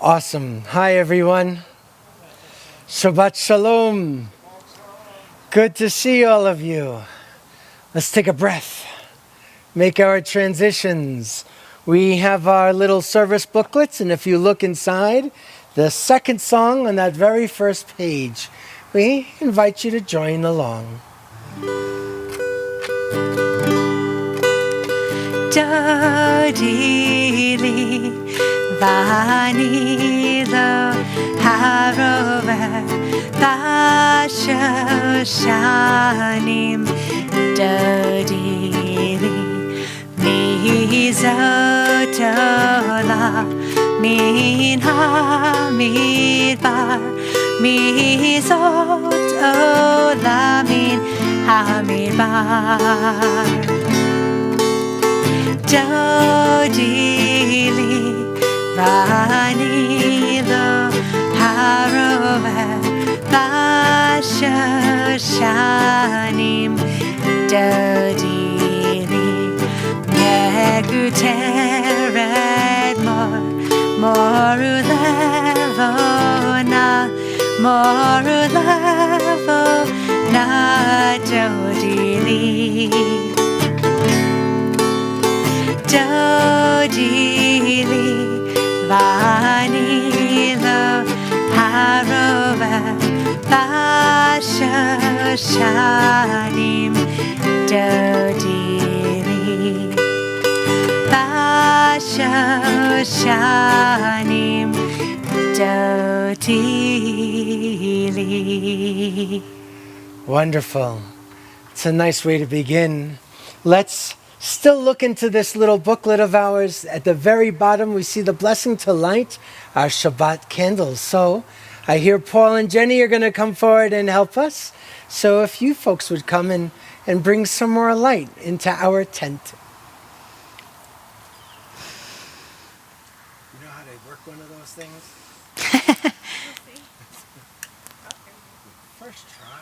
Awesome. Hi, everyone. Shabbat Shalom. Good to see all of you. Let's take a breath. Make our transitions. We have our little service booklets, and if you look inside, the second song on that very first page, we invite you to join along. Dodili vanilo harover bashoshanim dodili mizotola min hamidbar mizotola min hamidbar Dodili vanilo harover bashoshanim dodili meguteret moru levona dodili Dodili vanilo harover bashoshanim dodili bashoshanim dodili. Wonderful. It's a nice way to begin. Let's still look into this little booklet of ours. At the very bottom, we see the blessing to light our Shabbat candles. So I hear Paul and Jenny are going to come forward and help us. So if you folks would come and bring some more light into our tent. You know how to work one of those things? First try.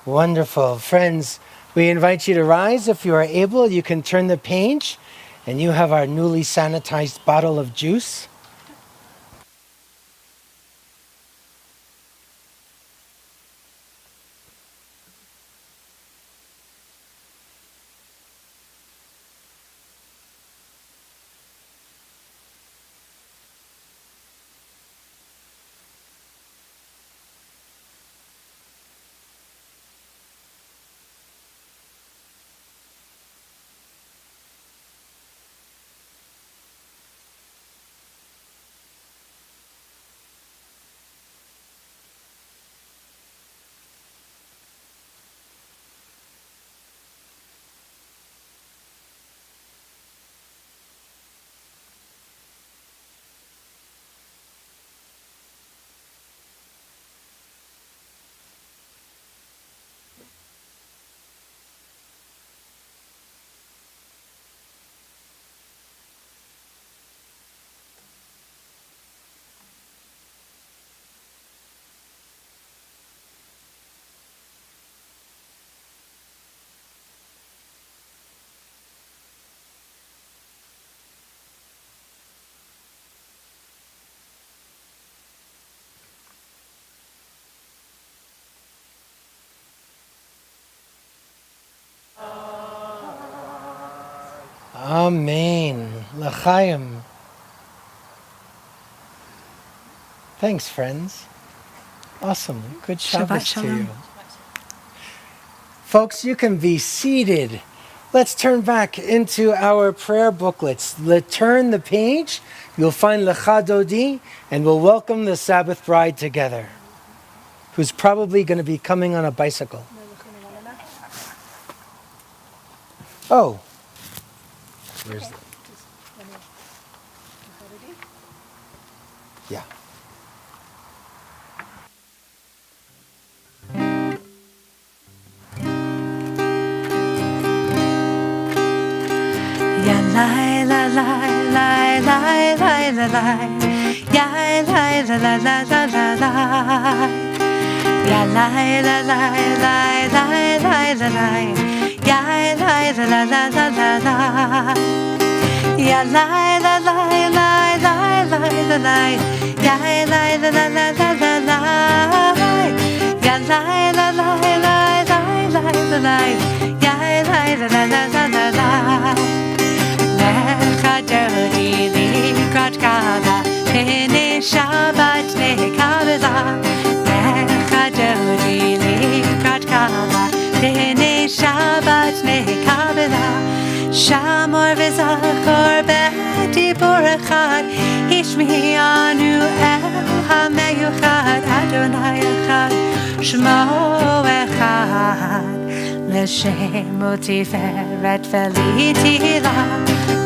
Wonderful. Friends, we invite you to rise. If you are able, you can turn the page, and you have our newly sanitized bottle of juice. Amen. L'chaim. Thanks, friends. Awesome. Good Shabbos to you. Folks, you can be seated Let's turn back into our prayer booklets. Turn the page. You'll find Lecha Dodi, and we'll welcome the Sabbath bride together, who's probably going to be coming on a bicycle. Oh. Where's the... Yeah. Ya la la la la la la la la. Ya la la la la la la la. Ya la la la la la la la la. Ya la la la la la la la. Ya la la la la la la la la. Ya la la la la la la la. Ya la la la la la la la la. Ya la la la la la la. Lecha Dodi likrat kala, pene Shabbat nekabela. Lecha Dodi likrat kala, pene Shabbat nekabela. Shamor v'zachor b'dibur echad, ishmi'anu el ha'meyuchad, Adonai echad, Shmo echad. L'shem u'tiferet v'litila.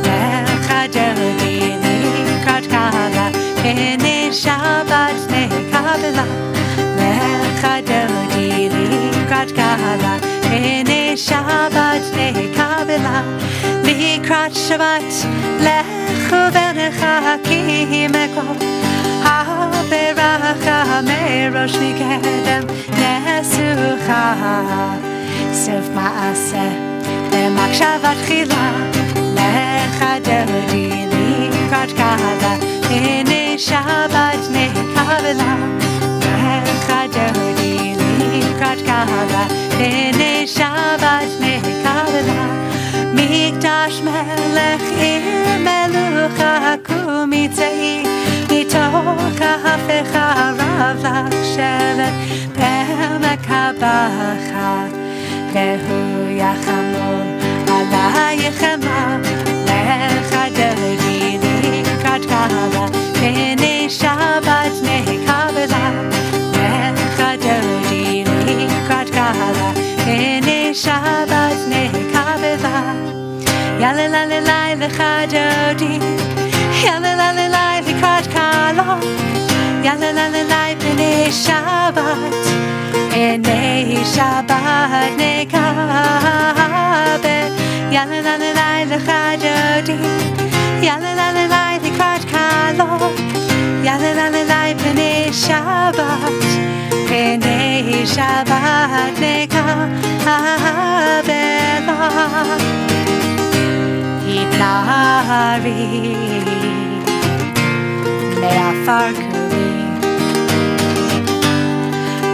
Lecha Dodi likrat kala, pene Shabbat nekabela. Lecha Dodi likrat kala, pene Shabbat nekabela. Likrat Shabbat lechu v'necha ki mekol ha'beracha merosh mikedem nesucha. Sif ma'aseh b'makshavat chila. Lecha Dodi likrat kala, pene Shabbat nekabela. Lecha Dodi likrat kala, pene Shabbat nekabela. Mikdash melech ir melucha kumitzei, mitoch ha'afecha rav lach shevet b'mekabacha. Vehu yachamol alayechema. Lecha Dodi likrat kala, pene Shabbat nekabela. Lecha Dodi likrat kala, pene Shabbat nekabela. Yalalalai Lecha Dodi, Yalalalai likrat kala. Yalalalai pene Shabbat, pene Shabbat nekabe. Yalalalai Lecha Dodi, Yalalalai likrat kala. Yalalalai pene Shabbat, pene Shabbat nekabela. Hitlari me'afar kuri,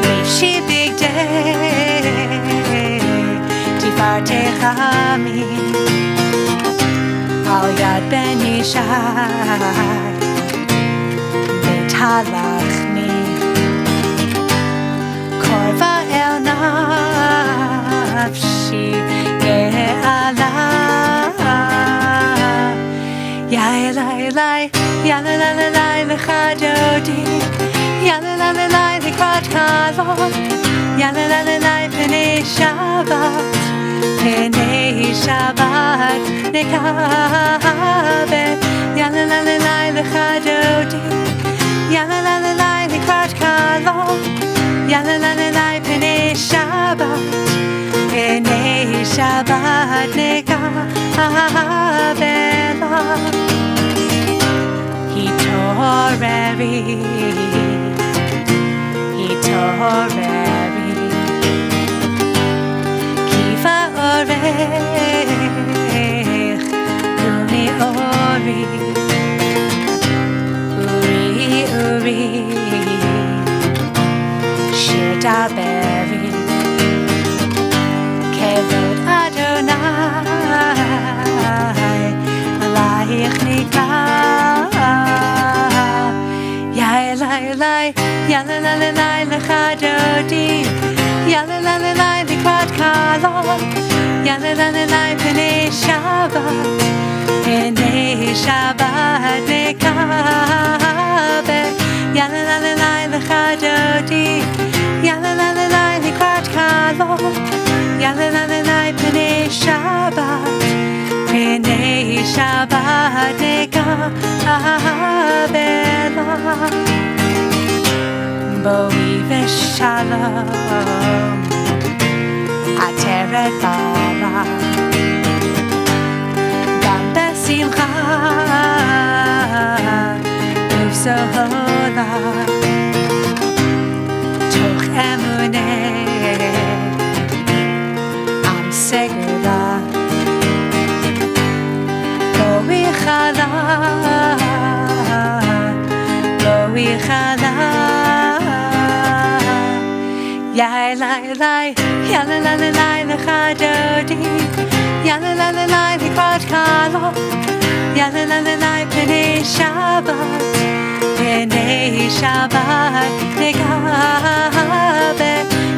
Rishi bigdei tifartecha mi. Al yad ben Yishai bethalachni, korva el nafshi ge'ala. Yalalai, yalalai Lecha Dodi, yalalai likrat kala. Yalalai pene Shabbat, pene Shabbat nekabe. Yalalai Lecha Dodi, yalalai likrat kala. Yalalai pene Shabbat, pene Shabbat nekabela. Hitoreri, hitoreri, kifa orech, kumi ori, uri uri, shir daberi, kevod Adonai, alayich nikah. Yalalai Lecha Dodi, yalalai likrat kala. Yalalai pene Shabbat B'nei Shabbat Nekaber Yalalai Lecha Dodi Yalalai Likrat Kalo Yalalai B'nei Shabbat B'nei Shabbat Nekaber Boi v'shalom Ateret bara Gam b'simcha Uv'sohola Toch emuneh Am segula Boi chala Boi chala Yai lai lai, yala la la lai lecha dodi, yala la la lai likrat kalo, yala la la lai b'nei Shabbat negaber,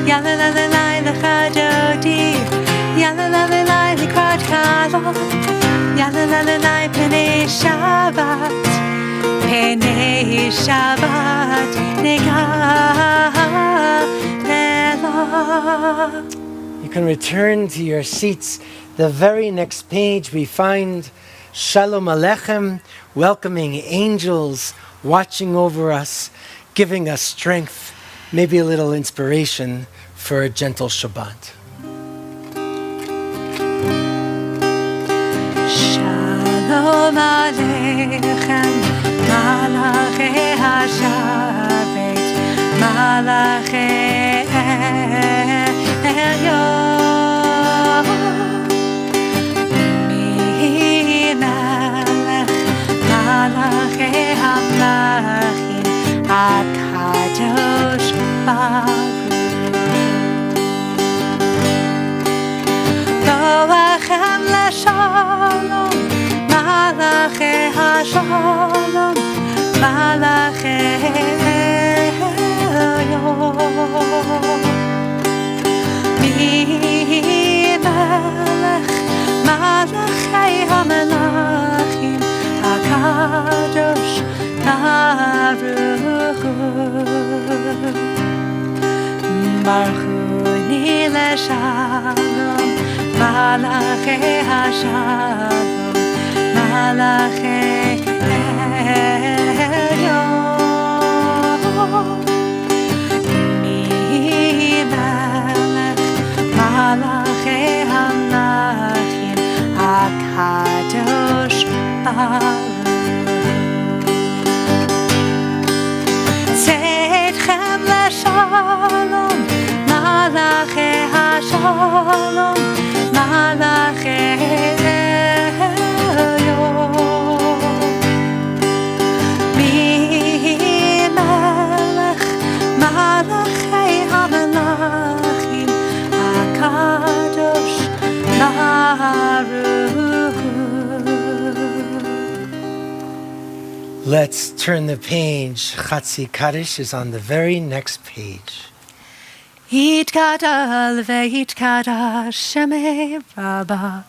yala la la lai lecha dodi, yala la la lai likrat kalo, yala la la lai b'nei Shabbat negaber. You can return to your seats. The very next page we find Shalom Aleichem, welcoming angels, watching over us, giving us strength, maybe a little inspiration for a gentle Shabbat. Shalom Aleichem, Malachei HaShavet, Malachei Elyon, Mi-Melech, Malachei HaMelachim, HaKadosh Baruch Boachem LeShalom, Malachei HaShalom, Malachei Mi-Melech, Malachei HaMelachim, HaKadosh Baruch Baruchuni LeShalom, Malachei HaShalom, Malachei Elyon. Malachei HaMelachim, HaKadosh Baruch Tzedchem LeShalom, Malachei HaShalom, Malachei Elyon. Mi-Melech, Malachei HaMelachim, HaKadosh Baruch. Let's turn the page. Chatzi Kaddish is on the very next page. Yitkadal ve'yitkadash Shemei Rabbah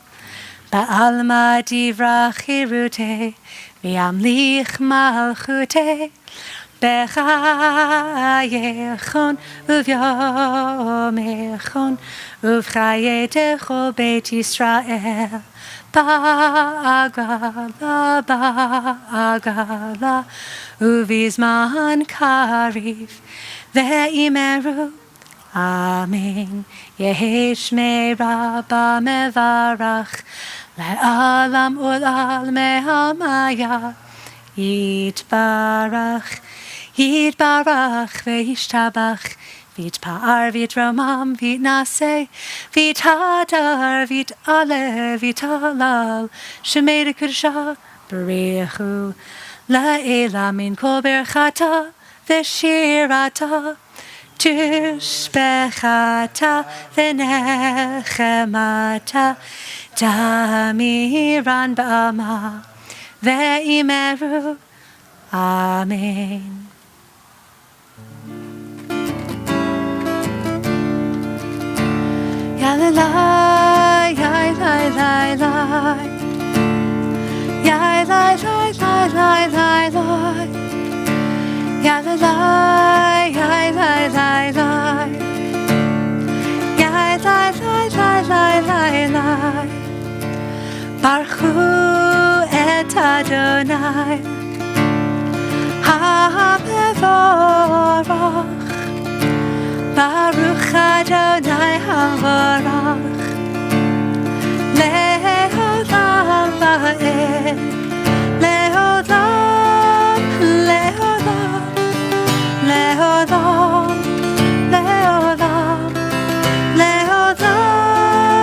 Ba'alma divra chirute V'yamlich malchute B'chayechon uvyomechon Uvchayetecho Beit Yisrael Ba'agala Uvizman kariv Ve'imeru Amen. Yehi Shmei Rabba Mevarach Le'alam Ul'al Me'amaya Yitbarach Yitbarach Ve'yishtabach V'yitpa'ar V'yitromam V'yitnaseh V'yithadar V'yit'aleh V'yit'alal Shemei D'Kudshah B'richu La'ela Min Kol Berchata V'shirata Tishbechata v'nechemata Damiran b'ama ve'imeru Amen. Yalalai, lai, lai, lai, lai. la la la. Ya la la, ya la la la. Ya la la la la la la. Baruchu et Adonai HaMevorach. Baruch Adonai HaMevorach Le'olam va'ed. Le'olam, le'olam, le'olam, le'olam, le'olam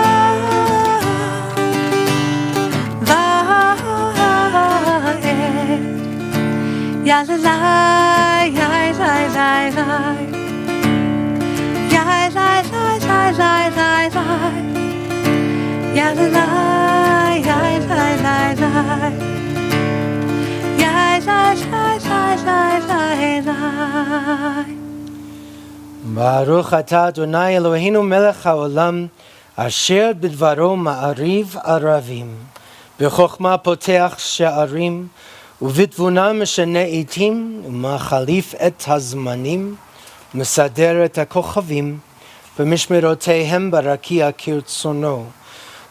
va'ed. Ya la la, ya la la la. Ya la la la la la la. Ya la la, ya la la la. Ya la la la la la la. Baruch atah Adonai Eloheinu melech haolam, asher bidvaro ma'ariv aravim, b'chokhmah poteach she'arim, ובתבונה משנה עתים, ומחליף את הזמנים, ומסדר את הכוכבים, במשמרותיהם ברקיע כרצונו,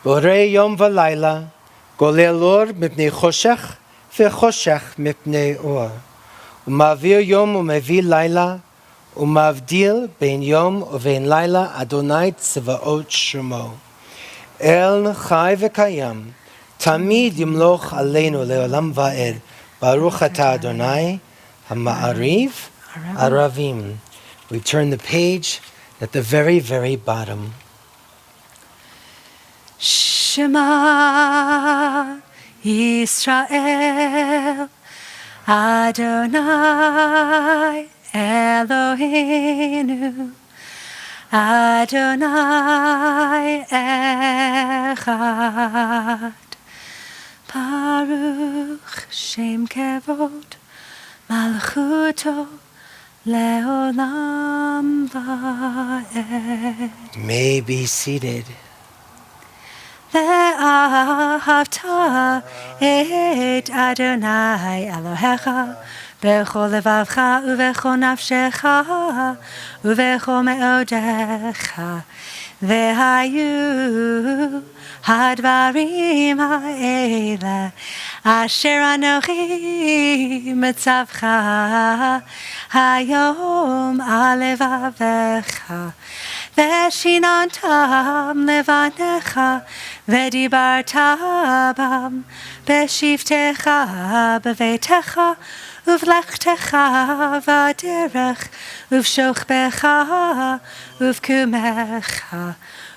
בורא יום ולילה, גולל אור מפני חושך, וחושך מפני אור, ומעביר יום ומביא לילה, ומבדיל בין יום ובין לילה, אדוני צבאות שמו. אל חי וקיים, תמיד ימלוך עלינו לעולם ועד. Baruch atah Adonai HaMa'ariv Aravim. We turn the page at the very, very bottom. Shema Yisrael Adonai Eloheinu Adonai Echad. Baruch Shem Kevod Malchuto Leolam Va'ed. May be seated. Ve'ahavta et Adonai Elohecha b'chol levavcha u'v'chol nafshecha u'v'chol me'odecha ve'hayu hadvarim ha'ele asher anochi mitzavcha hayom alevavecha ve'shinantam levanecha ve'dibartam b'shivtecha b'veitecha uvlechtecha v'aderech uv'shochbecha uv'kumecha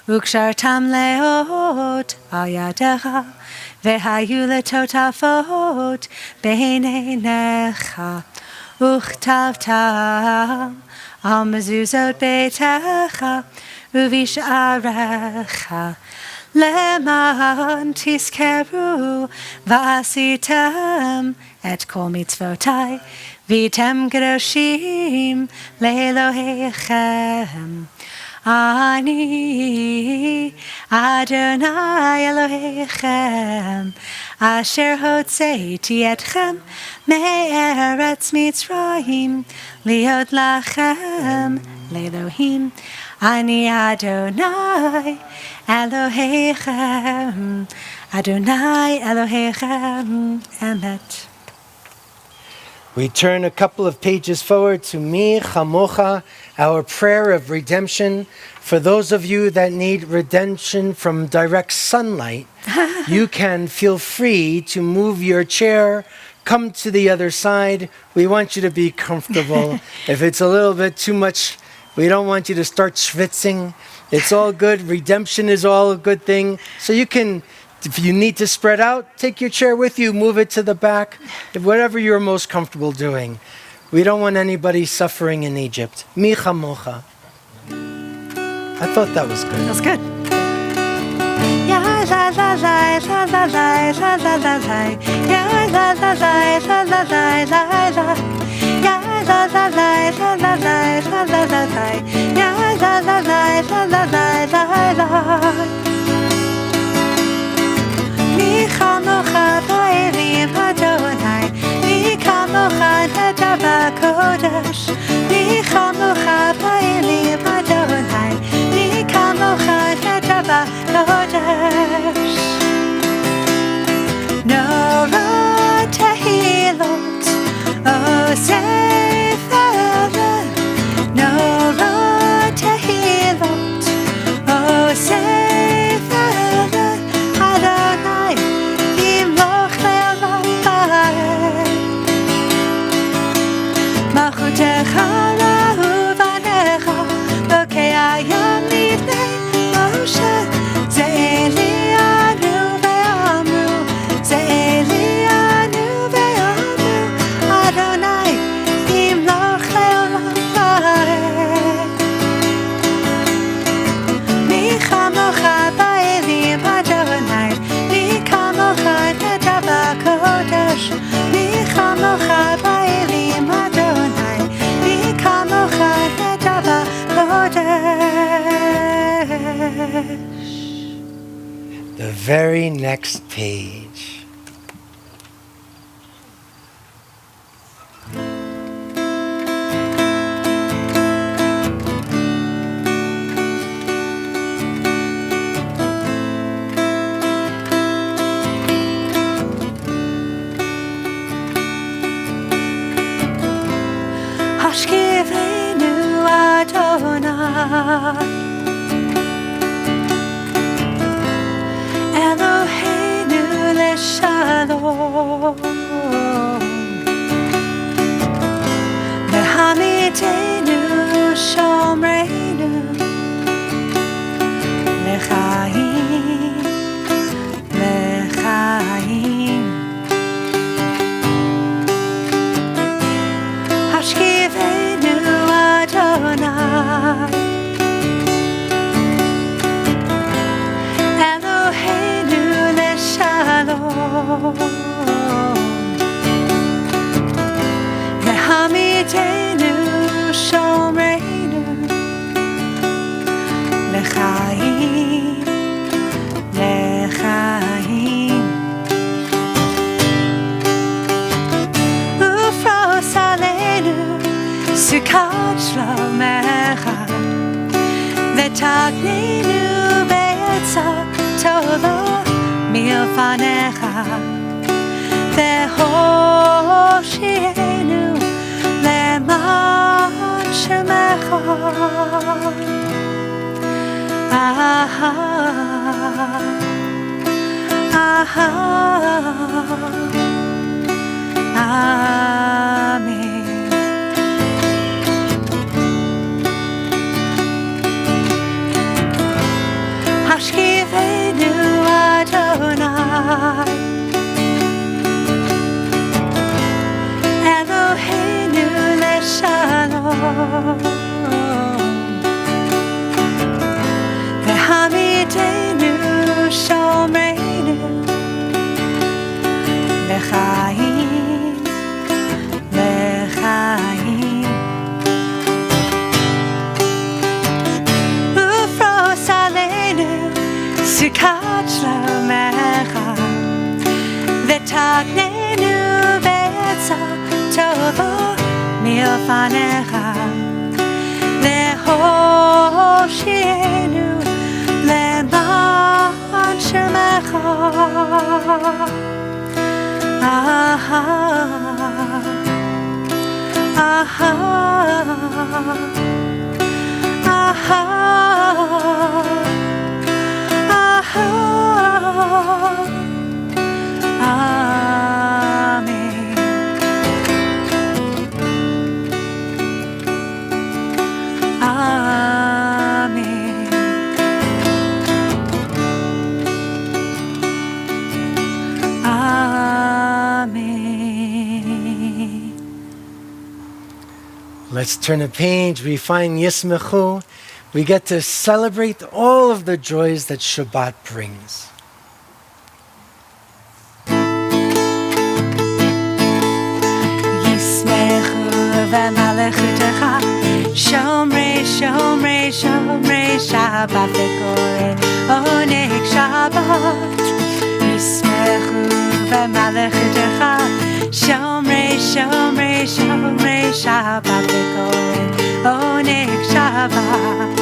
ukshartam leot al yadecha ve'hayu letotafot b'neinecha uchtavtam al mezuzot beitecha uv'isharecha leman tiskeru v'asitem et kol mitzvotai v'tem kedoshim le'Elohechem. Ani Adonai Elohechem asher hotzeiti etchem me'eretz Mitzrayim liot lachem le'Elohim. Ani Adonai Elohechem Adonai Elohechem emet. We turn a couple of pages forward to Mi Chamocha, our prayer of redemption. For those of you that need redemption from direct sunlight, you can feel free to move your chair, come to the other side. We want you to be comfortable. If it's a little bit too much, we don't want you to start schwitzing. It's all good. Redemption is all a good thing. So you can, if you need to spread out, take your chair with you, move it to the back, whatever you're most comfortable doing. We don't want anybody suffering in Egypt. Mi chamocha. I thought that was good. That's good. Ya la la la la la la la la la la. Ya la la la la la la la la. Ya la la la la la la la la la. Ya la la la la la la la la. Mi chamocha ba'elim Adonai kodesh. Nora tehilot, oh sefer. Nora tehilot, oh sefer. Adonai yimloch le'olam va'ed. Malchutecha la'uvanecha, lokei hayam lifnei Moshe. Ze Elianu ve'amru, Ze Elianu ve'amru, Adonai yimloch le'olam va'ed. Mi chamocha ba'elim Adonai, mi kamocha neda b'kodesh. Mi chamocha ba'elim Adonai, mi kamocha neda b'kodesh. The very next page. Hashkivenu Adonai, Eloheinu leshalom, Lehamidenu shomreinu, Lechaim, Lechaim. Hashkivenu Adonai, Eloheinu leshalom, Lehamidenu shomreinu, Lechaim, Lechaim. Ufros aleinu Sukkot shlomecha, v'tagnenu be'etza tova milfanecha, v'hoshienu le'man shemecha. Amen. Hashkivenu Adonai, Eloheinu leshalom, Lehamidenu shomreinu, Lechaim, Lechaim. Ufros aleinu Sukkot shlomecha, v'tagnenu be'etza tova milfanecha, v'hoshienu le'man shemecha. Let's turn a page. We find Yismechu. We get to celebrate all of the joys that Shabbat brings. Shomrei, shomrei, shomrei, Shabbat v'koreh, oneg Shabbat. Yismechu v'malechutecha, shomrei, shomrei, shomrei, Shabbat v'koreh, oneg Shabbat.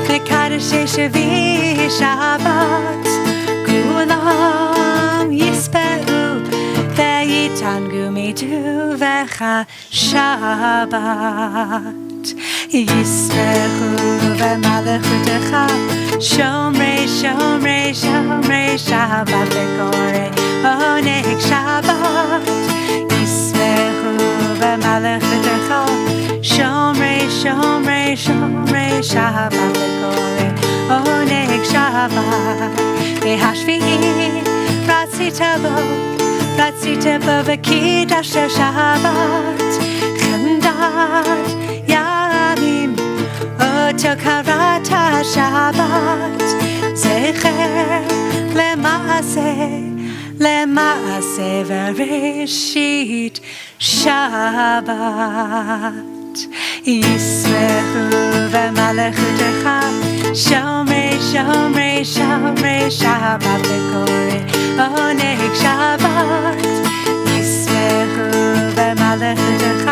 מקדשי שבי שבת כולם יספרו ויתענגו מטובך שבת ישמחו במלכותך שומרי שומרי שומרי שבת וקורא עונג שבת ישמחו במלכותך שומרי שומרי שומרי שבת וקורא עונג שבת והשביעי רצית בו וקידשת שבת חמדת ימים אותו קראת שבת זכר למעשה וראשית שבת ישמחו במלכותך שומרי שומרי שומרי שבת וקורא עונג שבת ישמחו במלכותך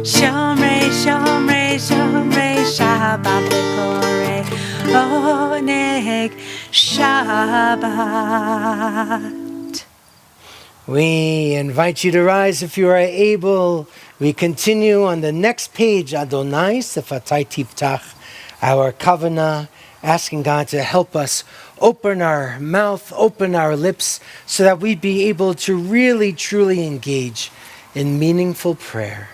שומרי שומרי שומרי שבת וקורא עונג שבת. We invite you to rise if you are able. We continue on the next page, Adonai Sefatai Tiftach, our Kavanah, asking God to help us open our mouth, open our lips, so that we'd be able to really, truly engage in meaningful prayer.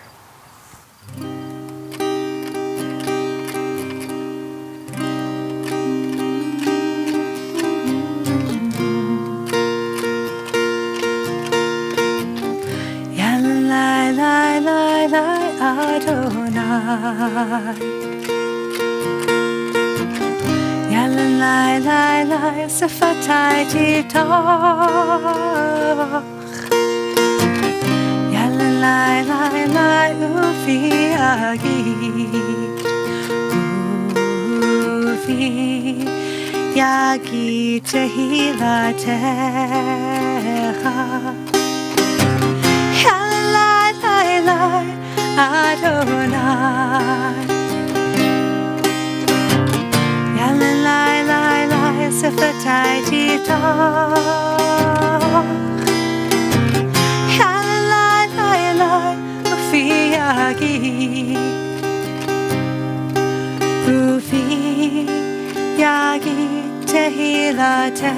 Adonai Yalin lai lai lai Sefatai Tiftach Yalin lai lai lai Ufi Yagid Tehilatecha Yalin lai lai lai Adonai Yalin lai lai lai Sefatai Tiftach Yalin lai lai lai Ufi Yagid Tehilatecha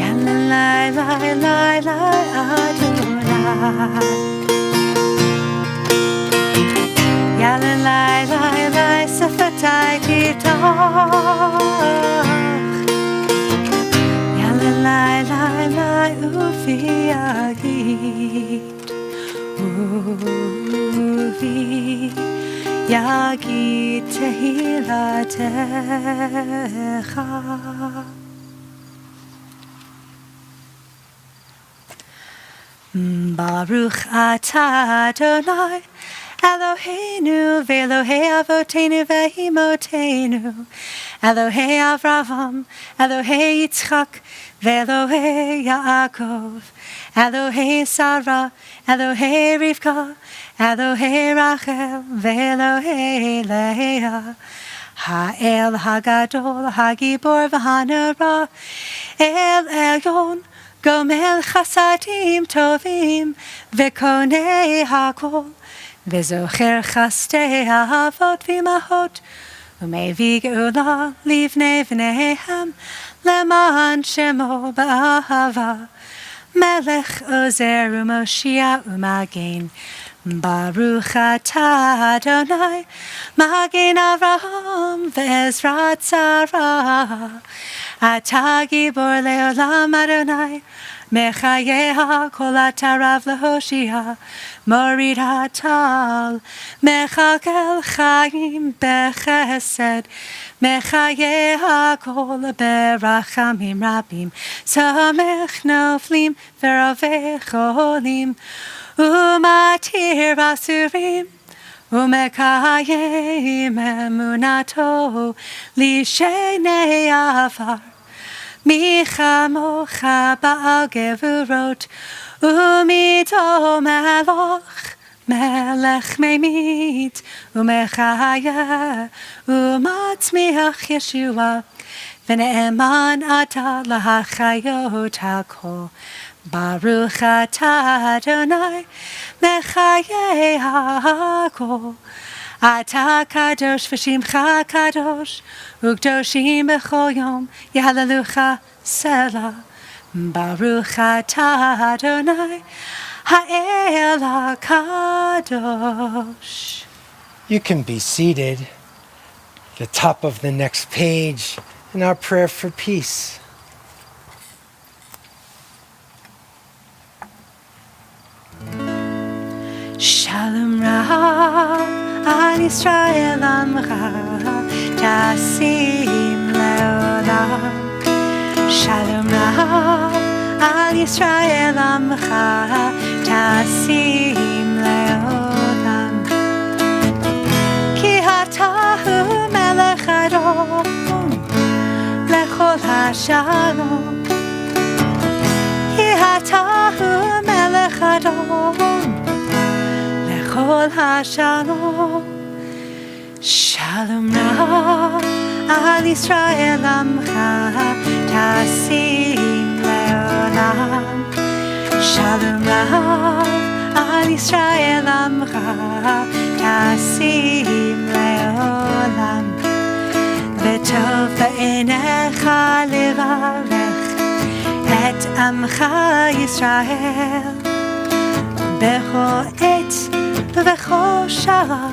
Yalin lai lai lai lai Adonai Yalin lai lai lai Sefatai Tiftach Yalin lai lai lai Ufi Yagid Tehilatecha. Baruch atah Adonai Eloheinu ve'Elohei avotenu ve'imotenu Elohei Avraham Elohei Yitzchak ve'Elohei Yaakov Elohei Sarah Elohei Rivka Elohei Rachel ve'Elohei Leah Ha'el Hagadol Hagibor v'Hanara El Elyon Gomel chasadim tovim vekonei hakol vezocher chastei ahavot v'imahot umevi geula livnei v'neihem leman shemo ba'ahava melech ozer u'moshia u'magen Baruch atah Adonai Magen Avraham ve'Ezra Tzara Atah Gibor le'olam Adonai Mechayeha kol atarav lehoshia Morid hatal Mechakel chayim bechesed Mechayeha kol berachamim rabim Samech noflim ve'rovei cholim Umatir asurim Umekayim emunato Lishenei avar Michamocha ba'al gevurot Umito meloch melech meimit umechaya umatzmiach Yeshua v'ne'eman ata lahachayot hakol Baruch atah Adonai mechayeh hakol Ata kadosh v'shimcha kadosh Ugdoshim b'chol yom Yahalelucha Selah Baruch atah Adonai Ha'el HaKadosh. You can be seated. The top of the next page in our prayer for peace. Shalom Rav Al Yisrael Amcha Tasim Leolam Shalom Rav Al Yisrael Amcha Tasim Leolam Ki Hatahu Melech Adom Lechol HaShalom Ki Hatahu Melech Adom Kol HaShalom Shalom Rav Al Yisrael Amcha Tasim Leolam Shalom Rav Al Yisrael Amcha Tasim Leolam V'tov ba'einecha levarech Et Amcha Yisrael Bechol et V'chol shara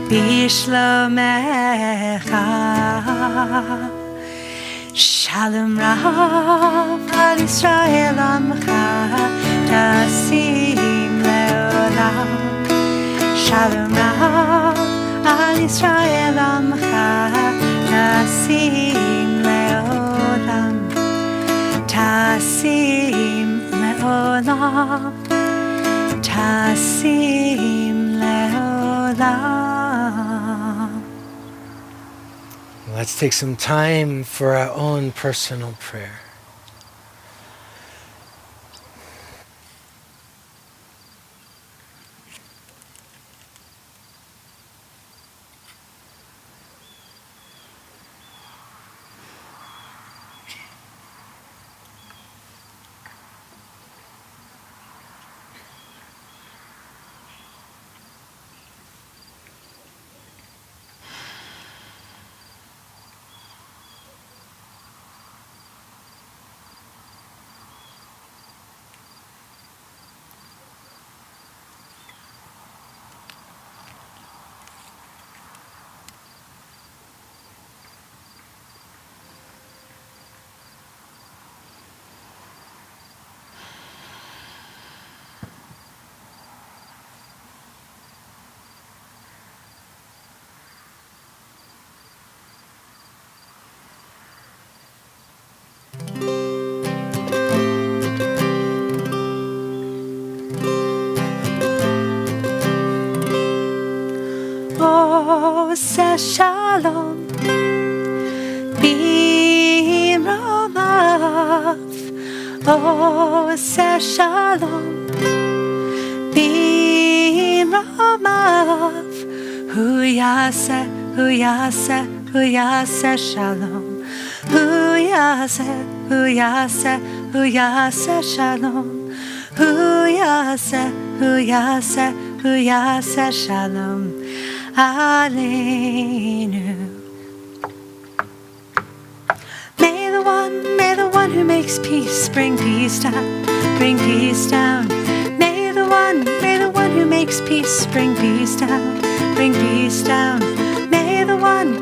b'shlomecha Shalom Rav Al Yisrael Amcha Tasim Leolam Shalom Rav Al Yisrael Amcha Tasim Leolam Tasim Leolam Tasim Leolam. Let's take some time for our own personal prayer. Oseh Shalom B'romav Oseh Shalom B'romav Hu Yaseh Shalom Hu Yaseh Shalom Hu Yaseh Shalom Aleinu. May the one who makes peace bring peace down, bring peace down. May the one who makes peace bring peace down, bring peace down. May the one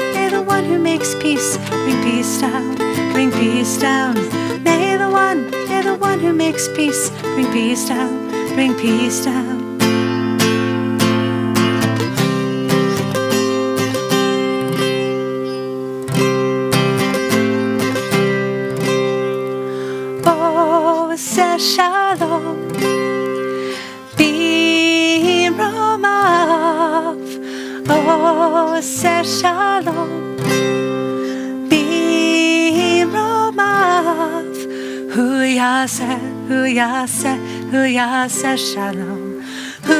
who makes peace bring peace down, bring peace down. May the one who makes peace bring peace down, bring peace down. Oseh Shalom B'romav Oseh Shalom B'romav Hu Yaseh Shalom Hu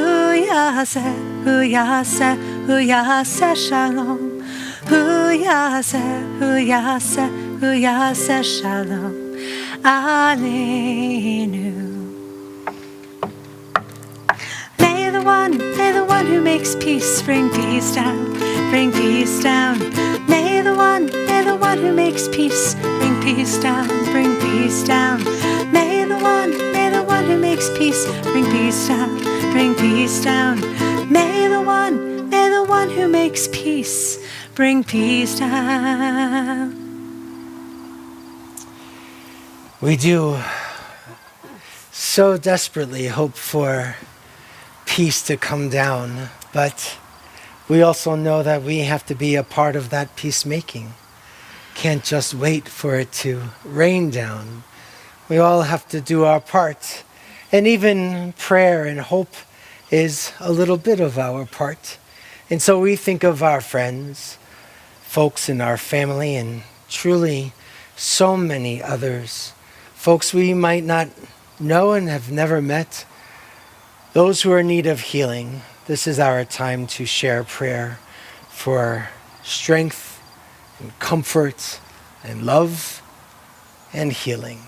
yaseh, hu yaseh, hu yaseh shalom. Hu yaseh, hu yaseh, hu yaseh shalom aleinu. May the one who makes peace bring peace down, bring peace down. May the one who makes peace bring peace down, bring peace down. May the one who makes peace bring peace down, bring peace down. May the one who makes peace bring peace down. We do so desperately hope for peace to come down, but we also know that we have to be a part of that peacemaking. Can't just wait for it to rain down. We all have to do our part. And even prayer and hope is a little bit of our part. And so we think of our friends, folks in our family, and truly so many others, folks we might not know and have never met, those who are in need of healing. This is our time to share prayer for strength and comfort and love and healing.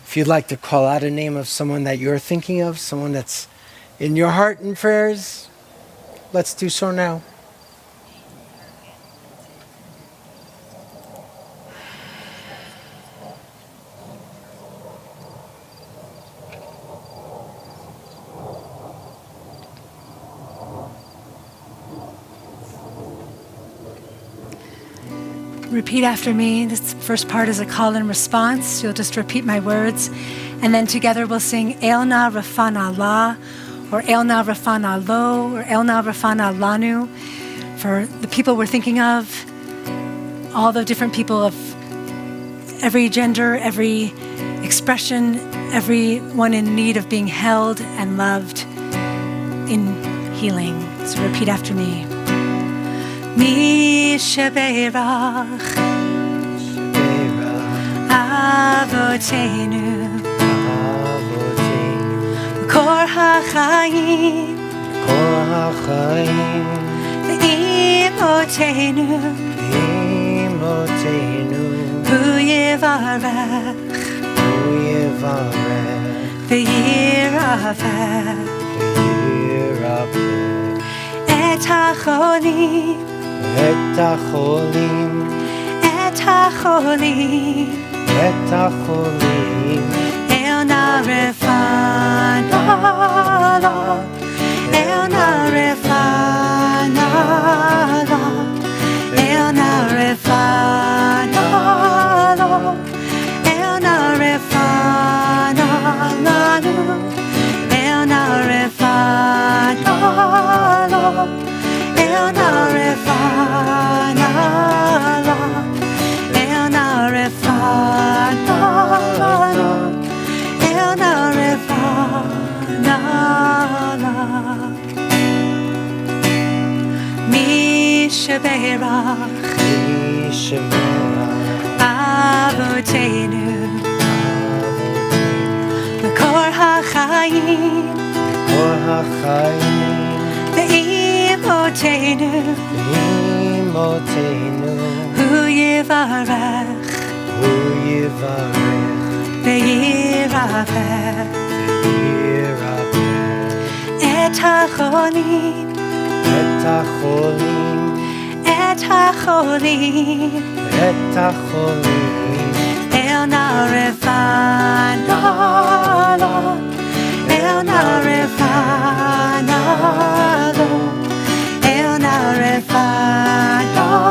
If you'd like to call out a name of someone that you're thinking of, someone that's in your heart in prayers, let's do so now. Repeat after me. This first part is a call and response. You'll just repeat my words. And then together we'll sing Elna Rafana La, or Elna Rafana Lo, or Elna Rafana Lanu, for the people we're thinking of, all the different people of every gender, every expression, everyone in need of being held and loved in healing. So repeat after me. Mi shebeirach Avotenu Kor HaChaim Ve'imotenu Hu Yevarech Ve'yiravech Et HaCholim את החולים, את החולים, את החולים, אל נא רפאנה לו, אל נא רפאנה לו, אל נא רפאנה לו, אל נא רפאנה לנו, אל נא רפאנה לו, אל נא רפאנה לה, אל נא רפאנה לנו, אל נא רפאנה לה. מי שברך אבותינו מקור החיים ואימותינו הוא יברך וירפא את החולים אל נא רפאנה לו, אל נא רפאנה לו, אל נא רפאנה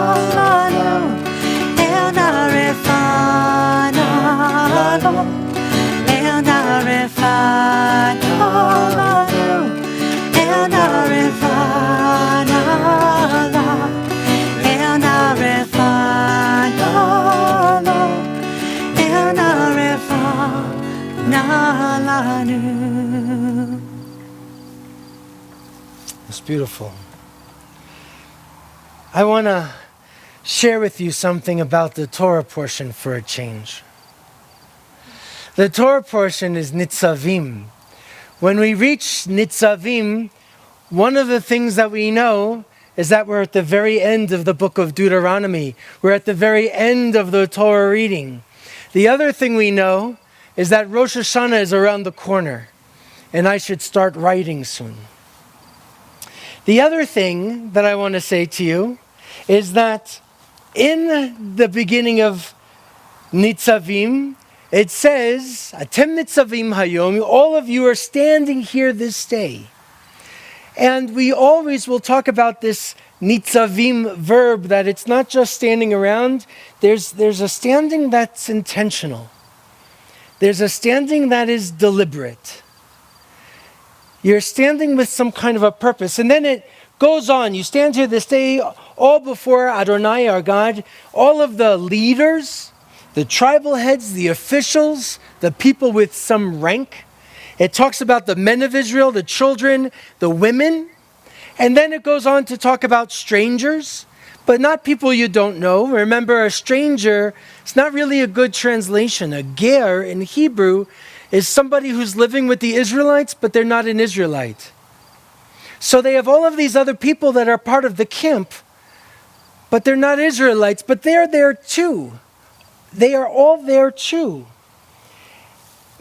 לנו, אל נא רפאנה לו, אל נא רפאנה לנו, אל נא רפאנה לה, אל נא רפאנה לו, אל נא רפאנה לנו. It's beautiful. I want to share with you something about the Torah portion for a change. The Torah portion is Nitzavim, When we reach Nitzavim, one of the things that we know is that we're at the very end of the book of Deuteronomy. We're at the very end of the Torah reading. The other thing we know is that Rosh Hashanah is around the corner, and I should start writing soon. The other thing that I want to say to you is that in the beginning of Nitzavim, it says, Atem Nitzavim Hayom, all of you are standing here this day. And we always will talk about this Nitzavim verb, that it's not just standing around. There's a standing that's intentional. There's a standing that is deliberate. You're standing with some kind of a purpose. And then it goes on. You stand here this day, all before Adonai, our God, all of the leaders, the tribal heads, the officials, the people with some rank. It talks about the men of Israel, the children, the women. And then it goes on to talk about strangers, but not people you don't know. Remember, a stranger, it's not really a good translation. A ger in Hebrew is somebody who's living with the Israelites, but they're not an Israelite. So they have all of these other people that are part of the camp, but they're not Israelites, but they're there too. They are all there too.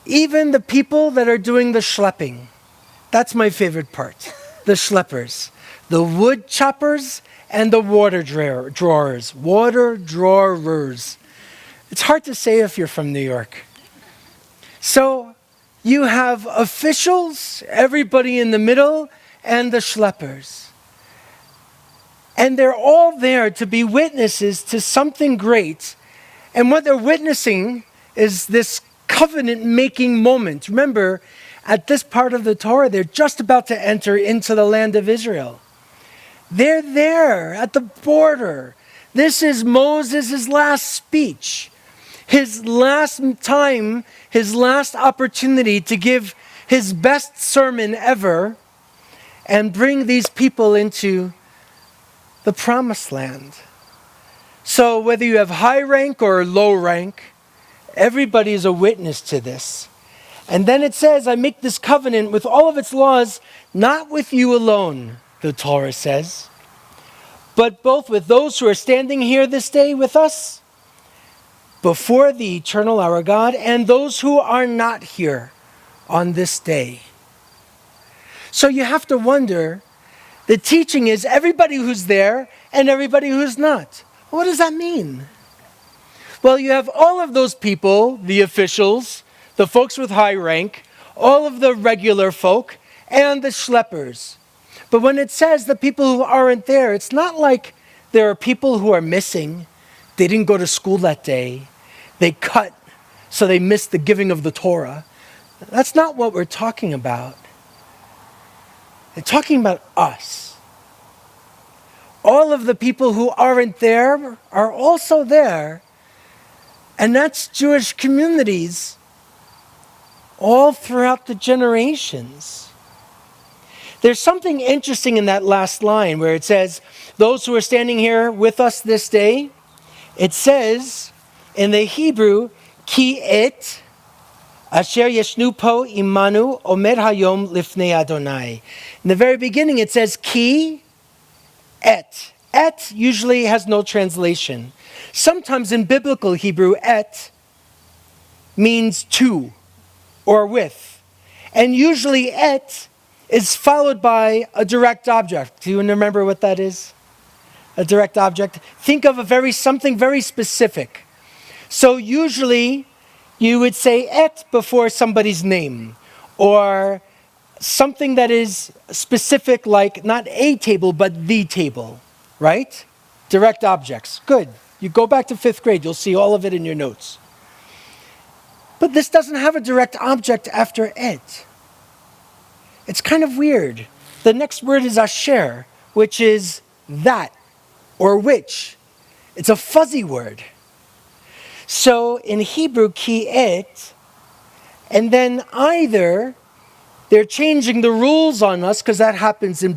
Even the people that are doing the schlepping. That's my favorite part. The schleppers. The wood choppers and the water drawers. Water drawers. It's hard to say if you're from New York. So you have officials, everybody in the middle, and the schleppers. And they're all there to be witnesses to something great. And what they're witnessing is this covenant-making moment. Remember, at this part of the Torah, they're just about to enter into the land of Israel. They're there at the border. This is Moses' last speech. His last time, his last opportunity to give his best sermon ever and bring these people into the promised land. So whether you have high rank or low rank, everybody is a witness to this. And then it says, I make this covenant with all of its laws, not with you alone, the Torah says, but both with those who are standing here this day with us, before the eternal our God, and those who are not here on this day. So you have to wonder, the teaching is everybody who's there and everybody who's not. What does that mean? Well, you have all of those people, the officials, the folks with high rank, all of the regular folk, and the schleppers. But when it says the people who aren't there, it's not like there are people who are missing. They didn't go to school that day. They cut, so they missed the giving of the Torah. That's not what we're talking about. We're talking about us. All of the people who aren't there are also there. And that's Jewish communities all throughout the generations. There's something interesting in that last line where it says, those who are standing here with us this day, it says in the Hebrew, ki et asher yeshnu po imanu omer hayom lifnei Adonai. In the very beginning it says ki et. Et usually has no translation. Sometimes in biblical Hebrew, et means to or with. And usually et is followed by a direct object. Do you remember what that is? A direct object. Think of something very specific. So usually you would say et before somebody's name, or something that is specific, like not a table, but the table, right? Direct objects. Good. You go back to 5th grade, you'll see all of it in your notes. But this doesn't have a direct object after et. It's kind of weird. The next word is asher, which is that, or which. It's a fuzzy word. So in Hebrew, ki et, and then either they're changing the rules on us, because that happens in